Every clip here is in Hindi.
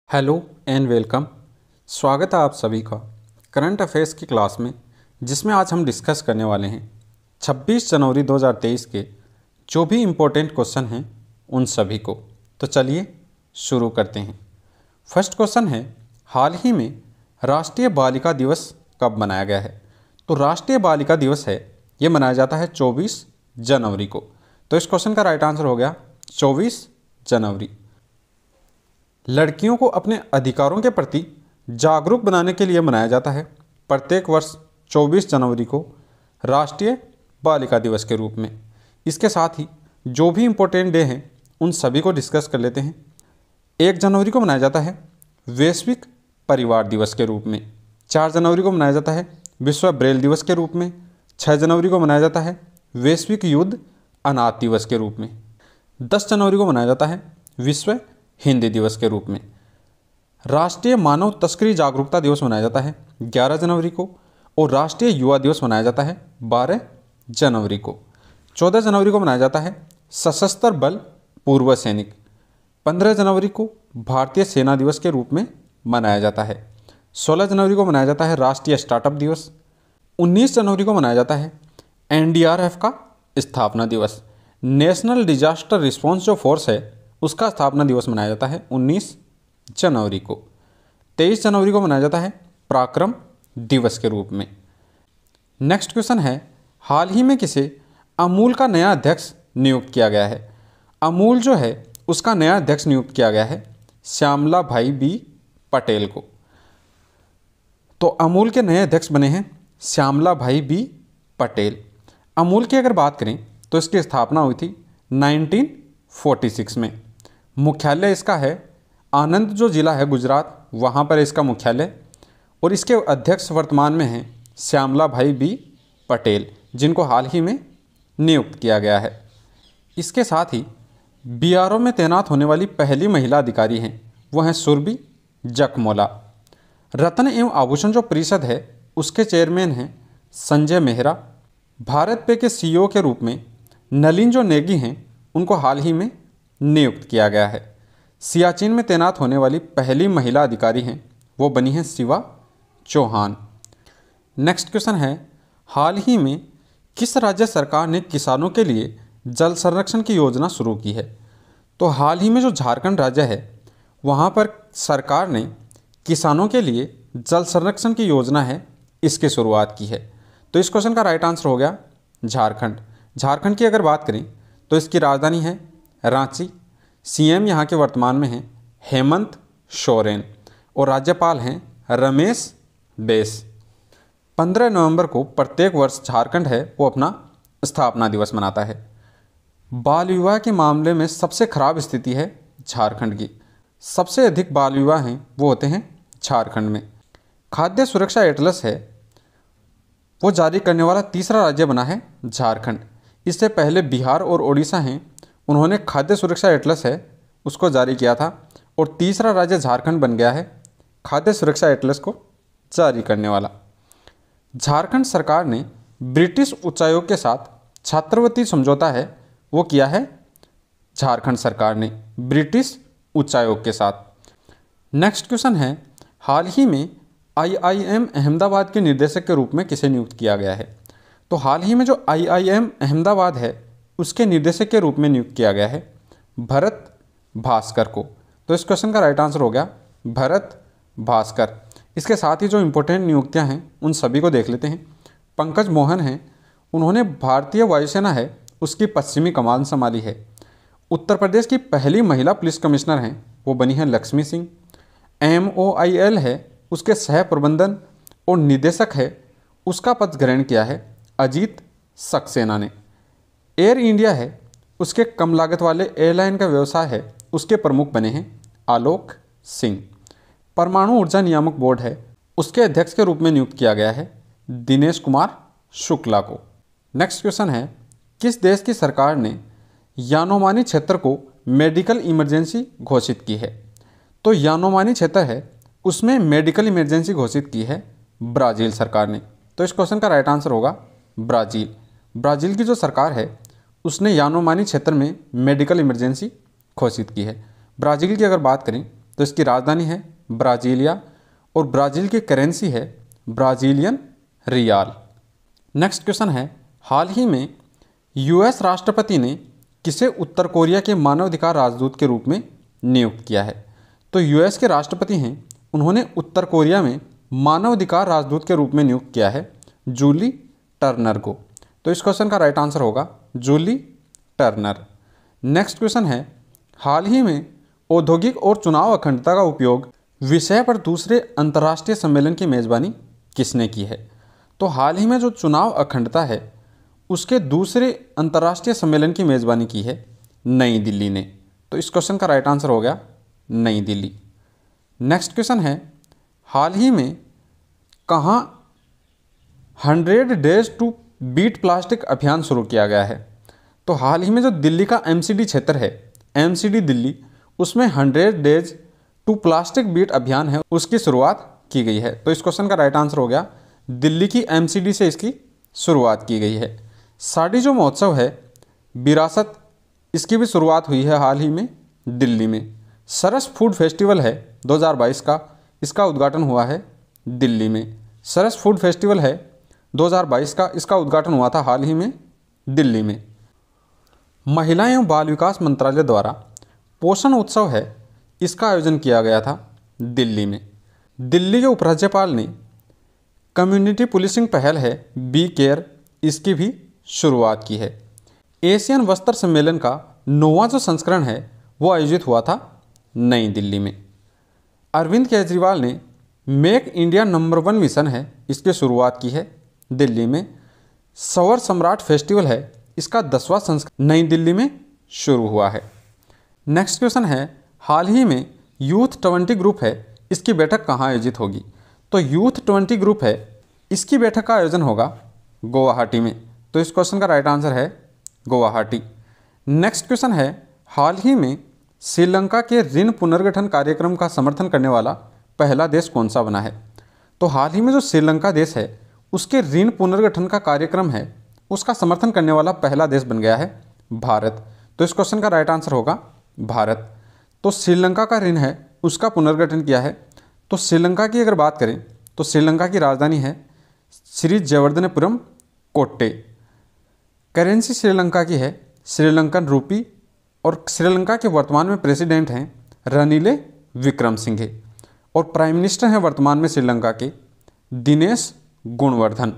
Hello and welcome. स्वागत है आप सभी का करंट अफेयर्स की क्लास में, जिसमें आज हम डिस्कस करने वाले हैं 26 जनवरी 2023 के जो भी इम्पोर्टेंट क्वेश्चन हैं उन सभी को। तो चलिए शुरू करते हैं। फर्स्ट क्वेश्चन है, हाल ही में राष्ट्रीय बालिका दिवस कब मनाया गया है? तो राष्ट्रीय बालिका दिवस है, ये मनाया जाता है 24 जनवरी को। तो इस क्वेश्चन का राइट आंसर हो गया 24 जनवरी। लड़कियों को अपने अधिकारों के प्रति जागरूक बनाने के लिए मनाया जाता है प्रत्येक वर्ष 24 जनवरी को राष्ट्रीय बालिका दिवस के रूप में। इसके साथ ही जो भी इम्पोर्टेंट डे हैं उन सभी को डिस्कस कर लेते हैं। 1 जनवरी को मनाया जाता है वैश्विक परिवार दिवस के रूप में। 4 जनवरी को मनाया जाता है विश्व ब्रेल दिवस के रूप में। 6 जनवरी को मनाया जाता है वैश्विक युद्ध अनाथ दिवस के रूप में। 10 जनवरी को मनाया जाता है विश्व हिंदी दिवस के रूप में। राष्ट्रीय मानव तस्करी जागरूकता दिवस मनाया जाता है 11 जनवरी को और राष्ट्रीय युवा दिवस मनाया जाता है 12 जनवरी को। 14 जनवरी को मनाया जाता है सशस्त्र बल पूर्व सैनिक। 15 जनवरी को भारतीय सेना दिवस के रूप में मनाया जाता है। 16 जनवरी को मनाया जाता है राष्ट्रीय स्टार्टअप दिवस। 19 जनवरी को मनाया जाता है NDRF का स्थापना दिवस। नेशनल डिजास्टर रिस्पॉन्स जो फोर्स है उसका स्थापना दिवस मनाया जाता है 19 जनवरी को। 23 जनवरी को मनाया जाता है पराक्रम दिवस के रूप में। नेक्स्ट क्वेश्चन है, हाल ही में किसे अमूल का नया अध्यक्ष नियुक्त किया गया है? अमूल जो है उसका नया अध्यक्ष नियुक्त किया गया है श्यामला भाई बी पटेल को। तो अमूल के नए अध्यक्ष बने हैं श्यामला भाई बी पटेल। अमूल की अगर बात करें तो इसकी स्थापना हुई थी 1946 में। मुख्यालय इसका है आनंद जो ज़िला है गुजरात, वहाँ पर इसका मुख्यालय। और इसके अध्यक्ष वर्तमान में हैं श्यामला भाई बी पटेल, जिनको हाल ही में नियुक्त किया गया है। इसके साथ ही BRO में तैनात होने वाली पहली महिला अधिकारी हैं, वो हैं सुरभि जकमोला। रत्न एवं आभूषण जो परिषद है उसके चेयरमैन हैं संजय मेहरा। भारत पे के CEO के रूप में नलिन जो नेगी हैं उनको हाल ही में नियुक्त किया गया है। सियाचिन में तैनात होने वाली पहली महिला अधिकारी हैं, वो बनी हैं शिवा चौहान। नेक्स्ट क्वेश्चन है, हाल ही में किस राज्य सरकार ने किसानों के लिए जल संरक्षण की योजना शुरू की है? तो हाल ही में जो झारखंड राज्य है वहाँ पर सरकार ने किसानों के लिए जल संरक्षण की योजना है इसकी शुरुआत की है। तो इस क्वेश्चन का राइट आंसर हो गया झारखंड। झारखंड की अगर बात करें तो इसकी राजधानी है रांची। CM यहाँ के वर्तमान में हैं हेमंत सोरेन और राज्यपाल हैं रमेश बैस। 15 नवंबर को प्रत्येक वर्ष झारखंड है वो अपना स्थापना दिवस मनाता है। बाल विवाह के मामले में सबसे खराब स्थिति है झारखंड की। सबसे अधिक बाल विवाह हैं वो होते हैं झारखंड में। खाद्य सुरक्षा एटलस है वो जारी करने वाला तीसरा राज्य बना है झारखंड। इससे पहले बिहार और ओडिशा हैं, उन्होंने खाद्य सुरक्षा एटलस है उसको जारी किया था। और तीसरा राज्य झारखंड बन गया है खाद्य सुरक्षा एटलस को जारी करने वाला। झारखंड सरकार ने ब्रिटिश उच्चायोग के साथ छात्रवृत्ति समझौता है वो किया है झारखंड सरकार ने ब्रिटिश उच्चायोग के साथ। नेक्स्ट क्वेश्चन है, हाल ही में IIM अहमदाबाद के निदेशक के रूप में किसे नियुक्त किया गया है? तो हाल ही में जो IIM अहमदाबाद है उसके निदेशक के रूप में नियुक्त किया गया है भरत भास्कर को। तो इस क्वेश्चन का राइट आंसर हो गया भरत भास्कर। इसके साथ ही जो इम्पोर्टेंट नियुक्तियां हैं उन सभी को देख लेते हैं। पंकज मोहन हैं, उन्होंने भारतीय वायुसेना है उसकी पश्चिमी कमान संभाली है। उत्तर प्रदेश की पहली महिला पुलिस कमिश्नर हैं वो बनी हैं लक्ष्मी सिंह। MOIL है उसके सह प्रबंधन और निदेशक है उसका पद ग्रहण किया है अजीत सक्सेना ने। एयर इंडिया है उसके कम लागत वाले एयरलाइन का व्यवसाय है उसके प्रमुख बने हैं आलोक सिंह। परमाणु ऊर्जा नियामक बोर्ड है उसके अध्यक्ष के रूप में नियुक्त किया गया है दिनेश कुमार शुक्ला को। नेक्स्ट क्वेश्चन है, किस देश की सरकार ने यानोमानी क्षेत्र को मेडिकल इमरजेंसी घोषित की है? तो यानोमानी क्षेत्र है उसमें मेडिकल इमरजेंसी घोषित की है ब्राज़ील सरकार ने। तो इस क्वेश्चन का राइट आंसर होगा ब्राज़ील। ब्राज़ील की जो सरकार है उसने यानोमानी क्षेत्र में मेडिकल इमरजेंसी घोषित की है। ब्राज़ील की अगर बात करें तो इसकी राजधानी है ब्राजीलिया और ब्राज़ील की करेंसी है ब्राज़ीलियन रियाल। नेक्स्ट क्वेश्चन है, हाल ही में यूएस राष्ट्रपति ने किसे उत्तर कोरिया के मानवाधिकार राजदूत के रूप में नियुक्त किया है? तो यूएस के राष्ट्रपति हैं, उन्होंने उत्तर कोरिया में मानवाधिकार राजदूत के रूप में नियुक्त किया है जूली टर्नर को। तो इस क्वेश्चन का राइट आंसर होगा जूली टर्नर। नेक्स्ट क्वेश्चन है, हाल ही में औद्योगिक और चुनाव अखंडता का उपयोग विषय पर दूसरे अंतर्राष्ट्रीय सम्मेलन की मेज़बानी किसने की है? तो हाल ही में जो चुनाव अखंडता है उसके दूसरे अंतर्राष्ट्रीय सम्मेलन की मेज़बानी की है नई दिल्ली ने। तो इस क्वेश्चन का राइट आंसर हो गया नई दिल्ली। नेक्स्ट क्वेश्चन है, हाल ही में कहाँ 100 डेज टू बीट प्लास्टिक अभियान शुरू किया गया है? तो हाल ही में जो दिल्ली का एमसीडी क्षेत्र है, एमसीडी दिल्ली, उसमें 100 डेज टू प्लास्टिक बीट अभियान है, उसकी शुरुआत की गई है। तो इस क्वेश्चन का राइट आंसर हो गया दिल्ली की एमसीडी से इसकी शुरुआत की गई है। साड़ी जो महोत्सव है विरासत, इसकी भी शुरुआत हुई है हाल ही में दिल्ली में। सरस फूड फेस्टिवल है 2022 का, इसका उद्घाटन हुआ है दिल्ली में। सरस फूड फेस्टिवल है 2022 का, इसका उद्घाटन हुआ था हाल ही में दिल्ली में। महिला एवं बाल विकास मंत्रालय द्वारा पोषण उत्सव है, इसका आयोजन किया गया था दिल्ली में। दिल्ली के उपराज्यपाल ने कम्युनिटी पुलिसिंग पहल है बी केयर, इसकी भी शुरुआत की है। एशियन वस्त्र सम्मेलन का 9वां जो संस्करण है वो आयोजित हुआ था नई दिल्ली में। अरविंद केजरीवाल ने मेक इंडिया नंबर 1 मिशन है, इसकी शुरुआत की है दिल्ली में। सौर सम्राट फेस्टिवल है, इसका 10वां संस्करण नई दिल्ली में शुरू हुआ है। नेक्स्ट क्वेश्चन है, हाल ही में यूथ 20 ग्रुप है, इसकी बैठक कहाँ आयोजित होगी? तो यूथ 20 ग्रुप है, इसकी बैठक का आयोजन होगा गुवाहाटी में। तो इस क्वेश्चन का राइट आंसर है गुवाहाटी। नेक्स्ट क्वेश्चन है, हाल ही में श्रीलंका के ऋण पुनर्गठन कार्यक्रम का समर्थन करने वाला पहला देश कौन सा बना है? तो हाल ही में जो श्रीलंका देश है उसके ऋण पुनर्गठन का कार्यक्रम है, उसका समर्थन करने वाला पहला देश बन गया है भारत। तो इस क्वेश्चन का राइट आंसर होगा भारत। तो श्रीलंका का ऋण है उसका पुनर्गठन किया है। तो श्रीलंका की अगर बात करें तो श्रीलंका की राजधानी है श्री जयवर्धनेपुरम कोट्टे। करेंसी श्रीलंका की है श्रीलंकन रूपी और श्रीलंका के वर्तमान में प्रेसिडेंट हैं रनिले विक्रमसिंघे और प्राइम मिनिस्टर हैं वर्तमान में श्रीलंका के दिनेश गुणवर्धन।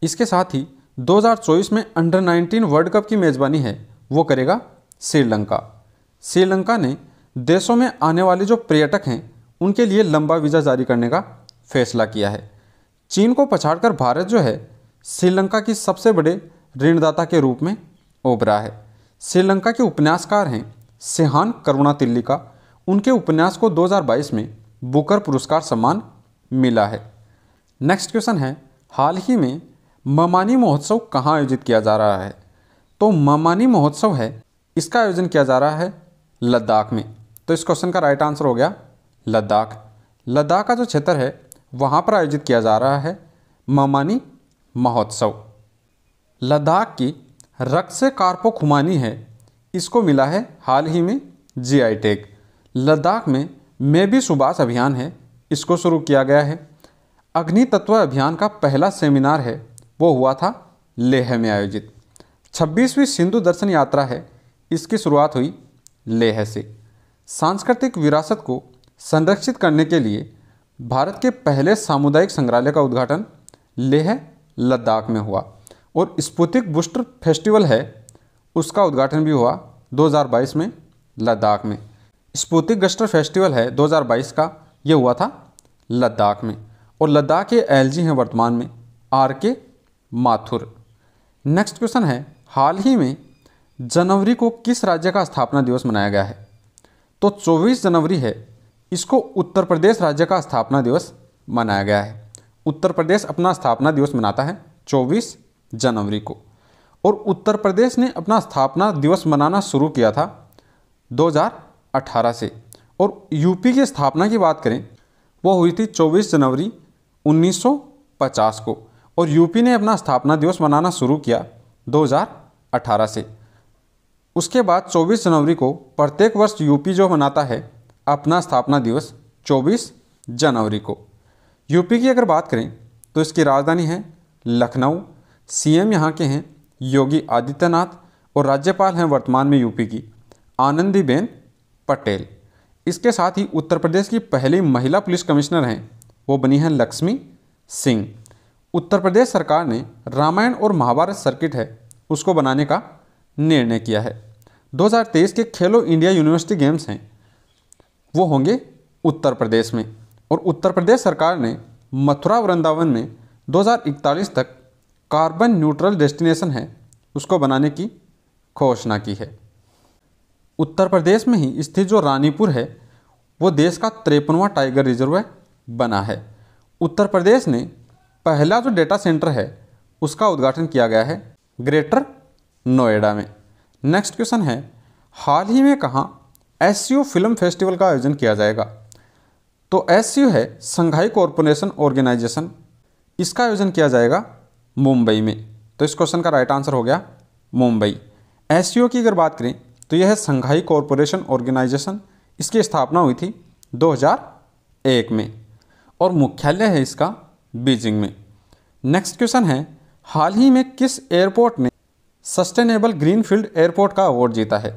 इसके साथ ही 2024 में अंडर 19 वर्ल्ड कप की मेज़बानी है वो करेगा श्रीलंका। श्रीलंका ने देशों में आने वाले जो पर्यटक हैं उनके लिए लंबा वीज़ा जारी करने का फैसला किया है। चीन को पछाड़कर भारत जो है श्रीलंका की सबसे बड़े ऋणदाता के रूप में उभरा है। श्रीलंका के उपन्यासकार हैं सेहान करुणातिलका, उनके उपन्यास को 2022 में बुकर पुरस्कार सम्मान मिला है। नेक्स्ट क्वेश्चन है, हाल ही में ममानी महोत्सव कहाँ आयोजित किया जा रहा है? तो ममानी महोत्सव है, इसका आयोजन किया जा रहा है लद्दाख में। तो इस क्वेश्चन का राइट आंसर हो गया लद्दाख। लद्दाख का जो क्षेत्र है वहाँ पर आयोजित किया जा रहा है ममानी महोत्सव। लद्दाख की रक्से कार्पो खुमानी है, इसको मिला है हाल ही में जीआई टैग। लद्दाख में मैं भी सुभाष अभियान है, इसको शुरू किया गया है। अग्नि तत्व अभियान का पहला सेमिनार है वो हुआ था लेह में आयोजित। 26वीं सिंधु दर्शन यात्रा है, इसकी शुरुआत हुई लेह से। सांस्कृतिक विरासत को संरक्षित करने के लिए भारत के पहले सामुदायिक संग्रहालय का उद्घाटन लेह लद्दाख में हुआ और स्पुतिक बूस्टर फेस्टिवल है उसका उद्घाटन भी हुआ 2022 में लद्दाख में। स्पुतिक बूस्टर फेस्टिवल है 2022 का, ये हुआ था लद्दाख में और लद्दाख के एलजी हैं वर्तमान में आर.के. माथुर। नेक्स्ट क्वेश्चन है, हाल ही में जनवरी को किस राज्य का स्थापना दिवस मनाया गया है? तो 24 जनवरी है, इसको उत्तर प्रदेश राज्य का स्थापना दिवस मनाया गया है। उत्तर प्रदेश अपना स्थापना दिवस मनाता है 24 जनवरी को और उत्तर प्रदेश ने अपना स्थापना दिवस मनाना शुरू किया था 2018 से। और यूपी की स्थापना की बात करें वो हुई थी 24 जनवरी 1950 को और यूपी ने अपना स्थापना दिवस मनाना शुरू किया 2018 से। उसके बाद 24 जनवरी को प्रत्येक वर्ष यूपी जो मनाता है अपना स्थापना दिवस 24 जनवरी को। यूपी की अगर बात करें तो इसकी राजधानी है लखनऊ, सीएम यहाँ के हैं योगी आदित्यनाथ और राज्यपाल हैं वर्तमान में यूपी की आनंदीबेन पटेल। इसके साथ ही उत्तर प्रदेश की पहली महिला पुलिस कमिश्नर हैं, वो बनी हैं लक्ष्मी सिंह। उत्तर प्रदेश सरकार ने रामायण और महाभारत सर्किट है उसको बनाने का निर्णय किया है। 2023 के खेलो इंडिया यूनिवर्सिटी गेम्स हैं वो होंगे उत्तर प्रदेश में, और उत्तर प्रदेश सरकार ने मथुरा वृंदावन में 2041 तक कार्बन न्यूट्रल डेस्टिनेशन है उसको बनाने की घोषणा की है। उत्तर प्रदेश में ही स्थित जो रानीपुर है वो देश का 53वां टाइगर रिजर्व बना है। उत्तर प्रदेश ने पहला जो डेटा सेंटर है उसका उद्घाटन किया गया है ग्रेटर नोएडा में। नेक्स्ट क्वेश्चन है, हाल ही में कहाँ एससीओ फिल्म फेस्टिवल का आयोजन किया जाएगा? तो एससीओ है संघाई कॉरपोरेशन ऑर्गेनाइजेशन, इसका आयोजन किया जाएगा मुंबई में। तो इस क्वेश्चन का राइट आंसर हो गया मुंबई। एससीओ की अगर बात करें तो यह है संघाई कॉरपोरेशन ऑर्गेनाइजेशन, इसकी स्थापना हुई थी 2001 में और मुख्यालय है इसका बीजिंग में। नेक्स्ट क्वेश्चन है, हाल ही में किस एयरपोर्ट ने सस्टेनेबल ग्रीनफील्ड एयरपोर्ट का अवार्ड जीता है?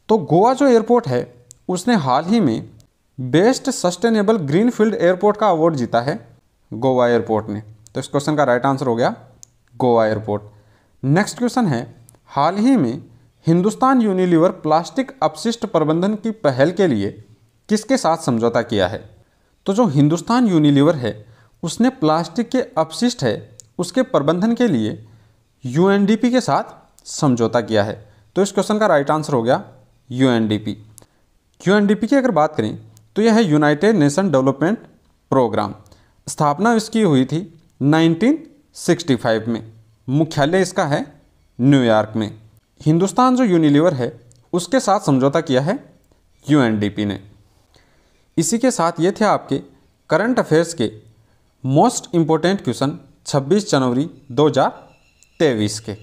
तो गोवा जो एयरपोर्ट है उसने हाल ही में बेस्ट सस्टेनेबल ग्रीनफील्ड एयरपोर्ट का अवार्ड जीता है गोवा एयरपोर्ट ने। तो इस क्वेश्चन का राइट आंसर हो गया गोवा एयरपोर्ट। नेक्स्ट क्वेश्चन है, हाल ही में हिंदुस्तान यूनिलीवर प्लास्टिक अपशिष्ट प्रबंधन की पहल के लिए किसके साथ समझौता किया है? तो जो हिंदुस्तान यूनिलीवर है उसने प्लास्टिक के अपशिष्ट है उसके प्रबंधन के लिए यूएनडीपी के साथ समझौता किया है। तो इस क्वेश्चन का राइट आंसर हो गया यूएनडीपी। यूएनडीपी की अगर बात करें तो यह है यूनाइटेड नेशन डेवलपमेंट प्रोग्राम। स्थापना इसकी हुई थी 1965 में, मुख्यालय इसका है न्यूयॉर्क में। हिंदुस्तान जो यूनिलीवर है उसके साथ समझौता किया है यूएनडीपी ने। इसी के साथ ये थे आपके करंट अफेयर्स के मोस्ट इम्पोर्टेंट क्वेश्चन 26 जनवरी 2023 के।